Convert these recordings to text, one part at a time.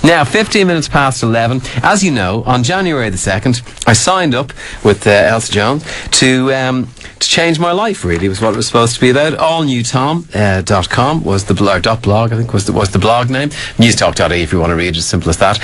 Now, 15 minutes past 11. As you know, on January the 2nd, I signed up with Elsa Jones to change my life, really, was what it was supposed to be about. allnewtom.com was the blog, I think was the blog name. Newstalk.ie if you want to read it, as simple as that.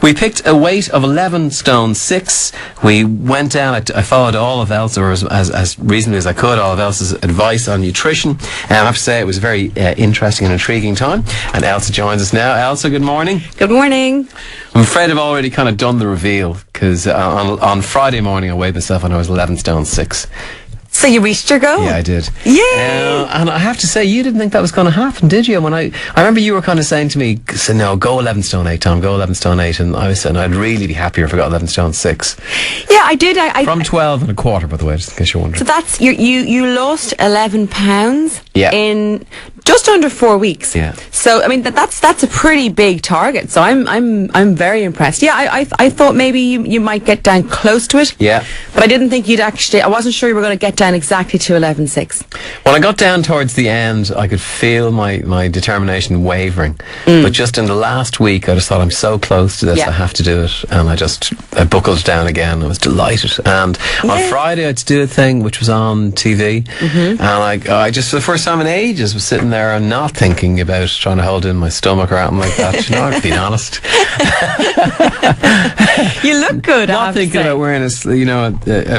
We picked a weight of 11 stone 6. We went down, I followed all of Elsa, or as reasonably as I could, all of Elsa's advice on nutrition. I have to say it was a very interesting and intriguing time. And Elsa joins us now. Elsa, good morning. Good morning. I'm afraid I've already kind of done the reveal, because on Friday morning I weighed myself and I was 11 stone 6. So you reached your goal? Yeah, I did. Yay! And I have to say, you didn't think that was going to happen, did you? When I remember you were kind of saying to me, no, go 11 stone 8, Tom, go 11 stone 8. And I was saying I'd really be happier if I got 11 stone 6. Yeah, I did. From 12 and a quarter, by the way, just in case you're wondering. So that's, you lost 11 pounds in just under 4 weeks. Yeah. So, I mean, that's a pretty big target. So I'm very impressed. Yeah, I thought maybe you might get down close to it. Yeah. But I didn't think I wasn't sure you were going to get down exactly to 11.6. When I got down towards the end, I could feel my determination wavering. But just in the last week, I just thought, I'm so close to this, I have to do it. And I buckled down again. I was delighted. And on Friday, I had to do a thing which was on TV. And I just, for the first time in ages, was sitting there and not thinking about trying to hold in my stomach or anything like that. You know, I've been honest. You look good. Not thinking about wearing a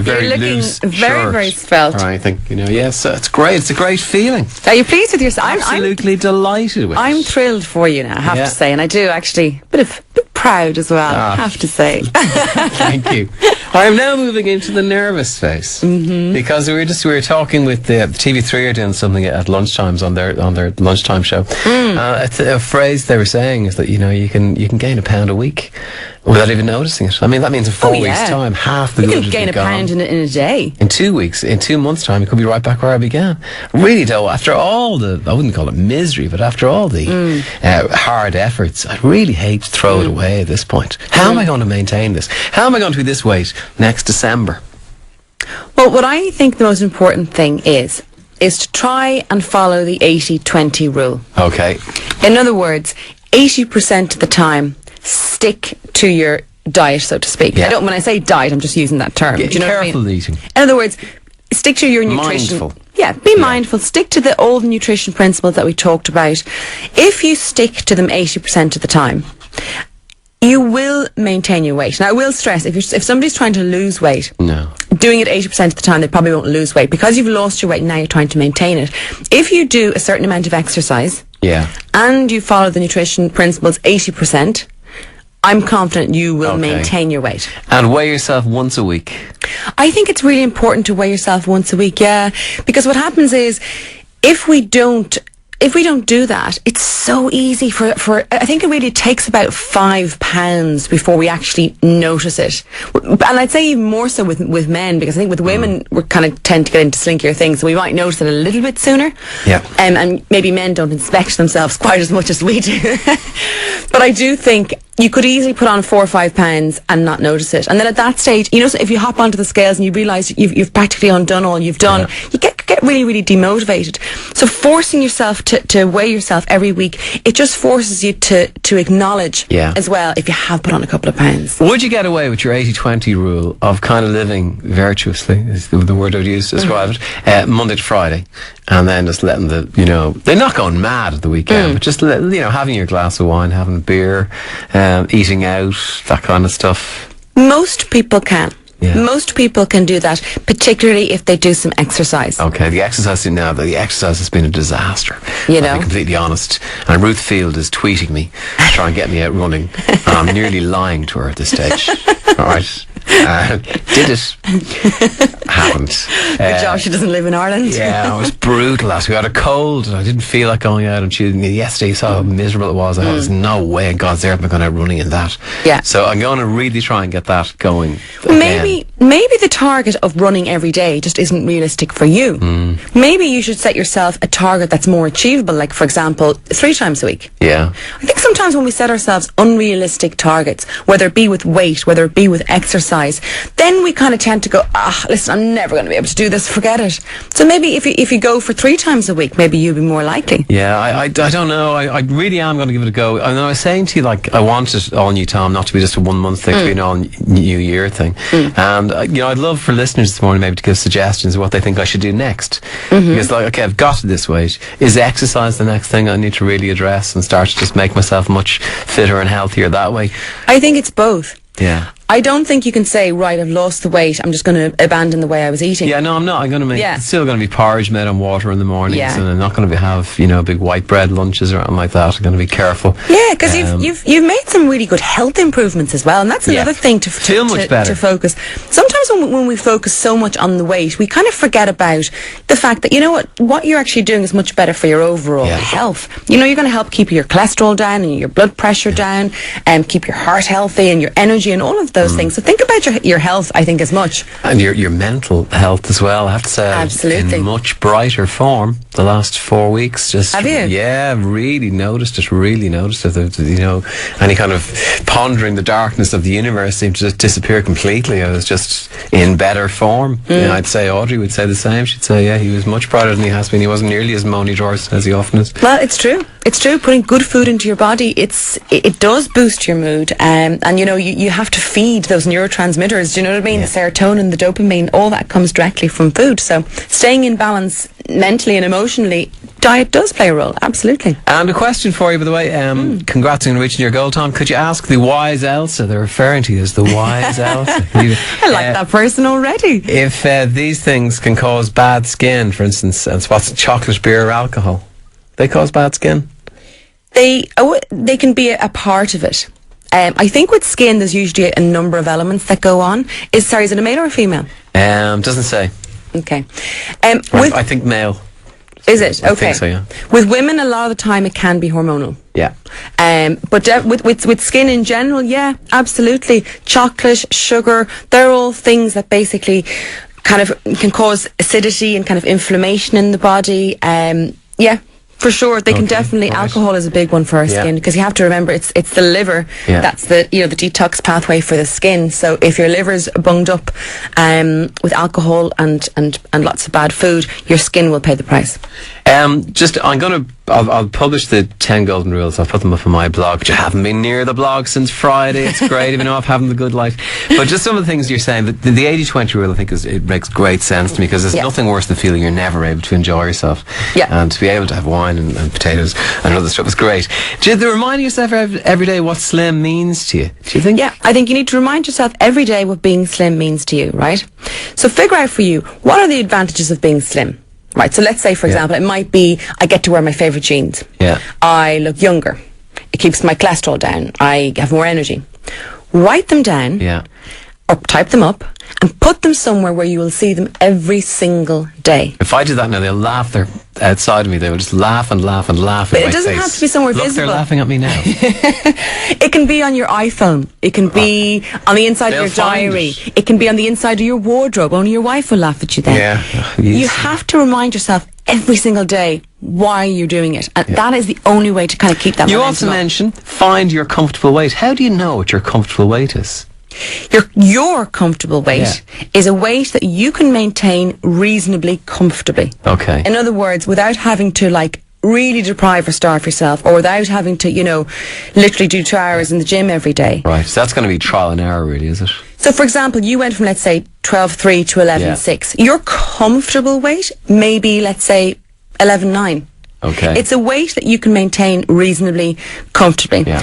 very loose very, shirt very svelte. or anything. Yes, it's great. It's a great feeling. Are you pleased with yourself? Absolutely delighted with it. I'm thrilled for you now, I have to say, and I do actually a bit proud as well, I have to say. Thank you. I am now moving into the nervous phase, because we were talking with the TV3 are doing something at lunchtimes on their lunchtime show. A phrase they were saying is that you can gain a pound a week without even noticing it. I mean, that means in 4 weeks' time, half the good you can gain a pound in a day. In 2 weeks, in 2 months' time, you could be right back where I began. Really, though, after all I wouldn't call it misery, but after all the hard efforts, I'd really hate to throw it away at this point. How am I going to maintain this? How am I going to be this weight next December? Well, what I think the most important thing is to try and follow the 80-20 rule. Okay. In other words, 80% of the time, stick to your diet, so to speak. Yeah. When I say diet, I'm just using that term. Do you know careful what I mean? eating. In other words, stick to your nutrition. Mindful. Yeah, be mindful. Stick to the old nutrition principles that we talked about. If you stick to them 80% of the time, you will maintain your weight. Now, I will stress, if somebody's trying to lose weight, doing it 80% of the time, they probably won't lose weight. Because you've lost your weight and now you're trying to maintain it. If you do a certain amount of exercise, and you follow the nutrition principles 80%, I'm confident you will maintain your weight. And weigh yourself once a week. I think it's really important to weigh yourself once a week, because what happens is, if we don't do that, it's so easy for I think it really takes about 5 pounds before we actually notice it. And I'd say even more so with men, because I think with women, we kind of tend to get into slinkier things, so we might notice it a little bit sooner. Yeah. And maybe men don't inspect themselves quite as much as we do. But I do think you could easily put on 4 or 5 pounds and not notice it. And then at that stage, if you hop onto the scales and you realise you've practically undone all you've done, you get really, really demotivated. So forcing yourself to weigh yourself every week, it just forces you to acknowledge as well if you have put on a couple of pounds. Would you get away with your 80-20 rule of kind of living virtuously, is the word I would use to describe it, Monday to Friday, and then just letting they're not going mad at the weekend, but just having your glass of wine, having a beer, eating out, that kind of stuff? Most people can. Most people can do that, particularly if they do some exercise. Okay, the exercise has been a disaster. I'll be completely honest. And Ruth Field is tweeting me to try and get me out running. And I'm nearly lying to her at this stage. All right. Did it. Haven't. Good job she doesn't live in Ireland. Yeah, it was brutal last week. I had a cold and I didn't feel like going out on Tuesday. Yesterday, you saw how miserable it was. I thought, there's no way in God's earth I'm going out running in that. Yeah. So I'm going to really try and get that going. Maybe the target of running every day just isn't realistic for you. Maybe you should set yourself a target that's more achievable, like, for example, 3 times a week. Yeah. I think sometimes when we set ourselves unrealistic targets, whether it be with weight, whether it be with exercise, exercise, then we kind of tend to go, listen, I'm never going to be able to do this, forget it. So maybe if you go for 3 times a week, maybe you'll be more likely. Yeah, I don't know. I really am going to give it a go. I know I was saying to you, like, I want it all new Tom not to be just a 1 month thing, to be an all new year thing. And I'd love for listeners this morning maybe to give suggestions of what they think I should do next. Because, like, okay, I've got to this weight. Is exercise the next thing I need to really address and start to just make myself much fitter and healthier that way? I think it's both. Yeah. I don't think you can say, right, I've lost the weight, I'm just going to abandon the way I was eating. Yeah, no, I'm not. I'm going to make, it's still going to be porridge made on water in the mornings, and I'm not going to have, big white bread lunches or anything like that. I'm going to be careful. Yeah, because you've made some really good health improvements as well, and that's another thing to focus. Sometimes when we focus so much on the weight, we kind of forget about the fact that, what you're actually doing is much better for your overall health. You're going to help keep your cholesterol down and your blood pressure down, and keep your heart healthy and your energy and all of those things. So think about your health, I think, as much. And your mental health as well, I have to say. Absolutely. In much brighter form the last 4 weeks. Have you? Yeah, really noticed it. Any kind of pondering the darkness of the universe seemed to just disappear completely. I was just in better form. And I'd say Audrey would say the same. She'd say, yeah, he was much brighter than he has been. He wasn't nearly as moany George as he often is. Well, it's true. It's true. Putting good food into your body, it does boost your mood. And you have to feed those neurotransmitters. Do you know what I mean? Yeah. The serotonin, the dopamine, all that comes directly from food. So staying in balance mentally and emotionally, diet does play a role. Absolutely. And a question for you, by the way. Congrats on reaching your goal, Tom. Could you ask the wise Elsa? They're referring to you as the wise Elsa. I like that person already. If these things can cause bad skin, for instance, and what's chocolate, beer, or alcohol, they cause bad skin? They can be a part of it. I think with skin, there's usually a number of elements that go on. Is it a male or a female? Doesn't say. Okay. I think male. Is it? Okay. I think so, yeah. With women, a lot of the time, it can be hormonal. Yeah. But with skin in general, yeah, absolutely. Chocolate, sugar, they're all things that basically kind of can cause acidity and kind of inflammation in the body. Yeah. For sure, they can definitely. Right. Alcohol is a big one for our skin, because you have to remember it's the liver that's the the detox pathway for the skin. So if your liver's bunged up with alcohol and lots of bad food, your skin will pay the price. I'll publish the 10 golden rules. I'll put them up on my blog, but you haven't been near the blog since Friday. It's great, even though I'm having the good life. But just some of the things you're saying, the 80-20 rule, I think it makes great sense to me, because there's nothing worse than feeling you're never able to enjoy yourself. Yeah. And to be able to have wine and potatoes and other stuff is great. Do you remind yourself every day what slim means to you? Do you think? Yeah, I think you need to remind yourself every day what being slim means to you, right? So figure out for you, what are the advantages of being slim? Right, so let's say, for example, it might be I get to wear my favourite jeans. Yeah. I look younger. It keeps my cholesterol down. I have more energy. Write them down. Yeah. Or type them up and put them somewhere where you will see them every single day. If I do that now, they'll laugh. They're outside of me. They will just laugh and laugh and laugh. But it doesn't have to be somewhere visible. They're laughing at me now. It can be on your iPhone. It can be on the inside of your diary. It can be on the inside of your wardrobe. Only your wife will laugh at you then. Yeah. You have to remind yourself every single day why you're doing it. And that is the only way to kind of keep that momentum up. You also mentioned find your comfortable weight. How do you know what your comfortable weight is? Your comfortable weight is a weight that you can maintain reasonably comfortably. Okay. In other words, without having to really deprive or starve yourself, or without having to, literally do 2 hours in the gym every day. Right. So that's going to be trial and error, really, is it? So, for example, you went from, let's say, 12.3 to 11.6. Your comfortable weight may be, let's say, 11.9. Okay. It's a weight that you can maintain reasonably comfortably. Yeah.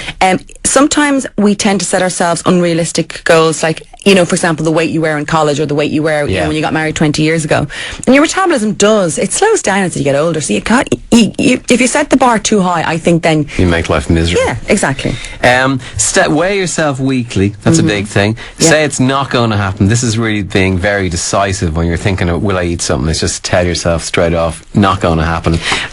Sometimes we tend to set ourselves unrealistic goals, like, for example, the weight you wear in college, or the weight you wear when you got married 20 years ago. And your metabolism it slows down as you get older. So if you set the bar too high, I think then you make life miserable. Yeah, exactly. Weigh yourself weekly. That's a big thing. Yeah. Say it's not going to happen. This is really being very decisive when you're thinking of, will I eat something? It's just tell yourself straight off, not going to happen.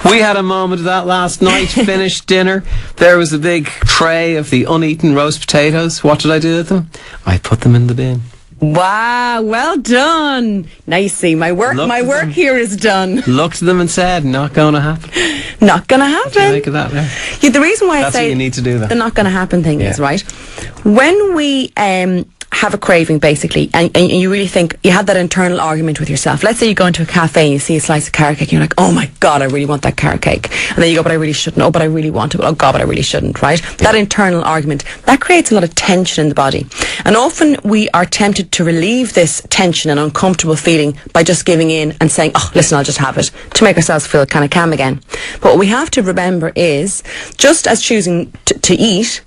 We had a moment of that last night. Finished dinner. There was a big tray of the uneaten roast potatoes. What did I do with them? I put them in the bin. Wow, well done. Nicely. My work here is done. Looked at them and said, not going to happen. Not going to happen. What do you make of that now? The reason why That's I say what you need to do that. The not going to happen thing is, right, when we have a craving basically, and you really think you have that internal argument with yourself. Let's say you go into a cafe and you see a slice of carrot cake and you're like, oh my God, I really want that carrot cake. And then you go, but I really shouldn't. Oh, but I really want it. Oh God, but I really shouldn't, right? That internal argument, that creates a lot of tension in the body. And often we are tempted to relieve this tension and uncomfortable feeling by just giving in and saying, oh, listen, I'll just have it, to make ourselves feel kind of calm again. But what we have to remember is, just as choosing to eat,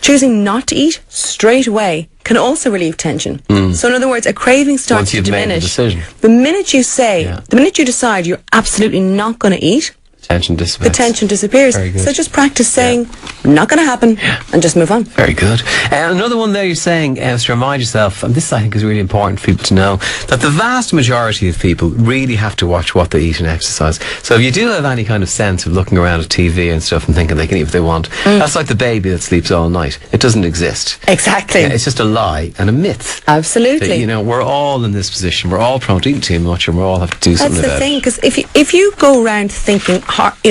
choosing not to eat straight away can also relieve tension. So in other words, a craving starts to diminish. Made the decision. The minute you say, the minute you decide you're absolutely not going to eat, tension dissipates. the tension disappears. Very good. So just practice saying, not going to happen, and just move on. Very good. Another one there you're saying is to remind yourself, and this I think is really important for people to know, that the vast majority of people really have to watch what they eat and exercise. So if you do have any kind of sense of looking around at TV and stuff and thinking they can eat what they want, that's like the baby that sleeps all night. It doesn't exist. Exactly. It's just a lie and a myth. Absolutely. That, you know, we're all in this position. We're all prone to eat too much, and we all have to do something about it. That's the thing, because if you go around thinking,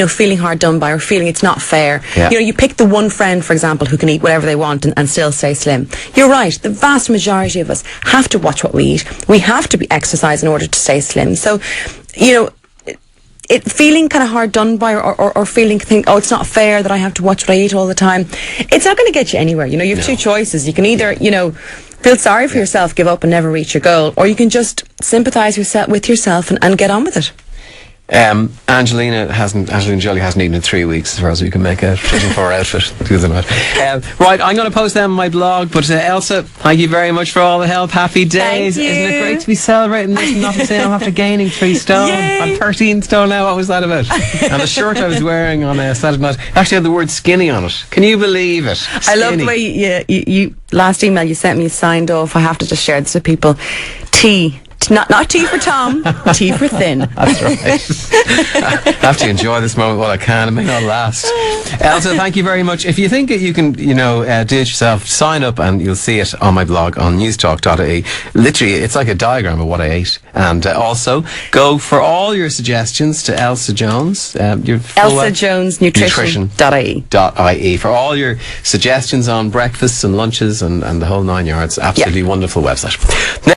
feeling hard done by, or feeling it's not fair, you pick the one friend, for example, who can eat whatever they want and still stay slim. You're right. The vast majority of us have to watch what we eat. We have to be exercised in order to stay slim. So, feeling kind of hard done by, or think, oh, it's not fair that I have to watch what I eat all the time, it's not going to get you anywhere. You have two choices. You can either, feel sorry for yourself, give up and never reach your goal, or you can just sympathise with yourself and get on with it. Angelina Jolie hasn't eaten in 3 weeks, as far as we can make out, judging for her outfit the other night. Right, I'm going to post them on my blog, but Elsa, thank you very much for all the help. Happy days. Thank you. Isn't it great to be celebrating this and not to say I'm after gaining 3 stone? Yay. I'm 13 stone now. What was that about? And the shirt I was wearing on Saturday night actually had the word skinny on it. Can you believe it? Skinny. I love the way you last email you sent me signed off. I have to just share this with people. T. Not T for Tom, T for thin. That's right. I have to enjoy this moment while I can. It may not last. Elsa, thank you very much. If you think that you can, do it yourself, sign up and you'll see it on my blog on newstalk.ie. Literally, it's like a diagram of what I ate. And also, go for all your suggestions to Elsa Jones. Elsa Jones Nutrition.ie. For all your suggestions on breakfasts and lunches and the whole 9 yards. Absolutely wonderful website.